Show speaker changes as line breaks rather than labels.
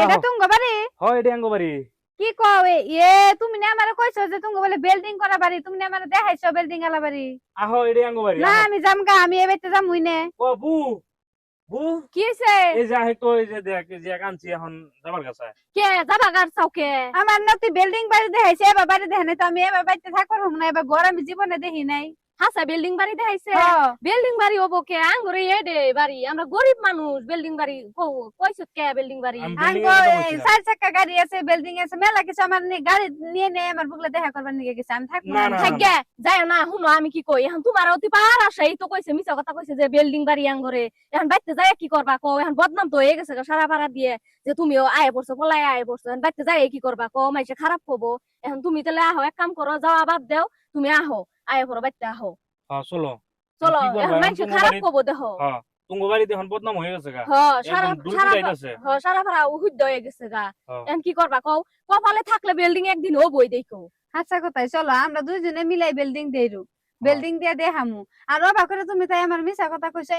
এটা তুঙ্গ বাড়ি?
হয় এটা আঙ্গ বাড়ি।
কি কও তুমি না আমারে কইছো যে তুঙ্গ বলে বিল্ডিং করা বাড়ি, তুমি না আমারে দেখাইছো বিল্ডিং আলা বাড়ি?
আহো এটা আঙ্গ বাড়ি।
না আমি জামগা, আমি এই বাড়িতে যামুই না।
ও বু বু
কি হইছে?
এই যে আহে তো এই যে দেখ এই যে কাঞ্চি এখন যাবার কাছে।
কে যাবা গার চাওকে?
আমার নাতি বিল্ডিং বাড়ি দেখাইছে, এবার বাড়ি দেখে নাই তো আমি এবার বাড়িতে থাকবার হোম না, এবার ঘর আমি জীবনে দেখি নাই।
হাসা বিল্ডিং বাড়ি দেখাইছে?
হ্যাঁ।
বিল্ডিং বাড়ি হবো কে? আঙ্গুরে এডে বাড়ি, আমরা গরিব মানুষ। বিল্ডিং বাড়ি কইছত কে বিল্ডিং বাড়ি?
আমি
আঙ্গ
building এর কথা বলছি না।
4 চাকা গাড়ি আছে, বিল্ডিং আছে, মেলা কিছু। আমার গাড়ি নিয়ে নেই, আমার বুকলে দেখা করবার নিয়ে গেছে, আমি থাকবো
না,
না।
না, না।
থাকে যায় না। শুনো আমি কি কই, এখন তোমার অতি পার আসাই তো কইছে, মিছা কথা কইছে যে বিল্ডিং বাড়ি আঙ্গুরে। এখন বাইতে যায় কি করবা কও? এখন বদনাম তো হয়ে গেছে সারা পাড়া দিয়ে যে তুমিও আয়ে পড়ছো, পলাই আয়ে পড়ছো। এখন বাইতে যায় কি করবা কও? মাইসে খারাপ কবো। এখন তুমি তাহলে আহো, এক কাম করো, যাওয়া বাদ দেও, তুমি আহো, আয়ে পড়ো, বাইতে আহো।
হ্যাঁ চলো।
চলো,
কি করবা?
এখন
এখন
মাইসে
তোমার
খারাপ
বাড়ি-
কবো দেখো।
হ্যাঁ তুঙ্গ বাড়িতে এখন বদনাম হয়ে গেছে গা।
সারা
একদম দুল
সারা
ফুটাইতাছে।
সারা পাড়া উহুদ্দ হয়ে গেছে গা।
হ্যাঁ।
এখন কি করবা কও? কপালে থাকলে বিল্ডিং একদিন হবই দেখো।
আচ্ছা কোথায়, চলো আমরা দুইজনে মিলাই বিল্ডিং দেইরু, বিল্ডিং দিয়ে দেখামু। আর অবাক করে তুমি তাই আমার মিছা কথা কইছে।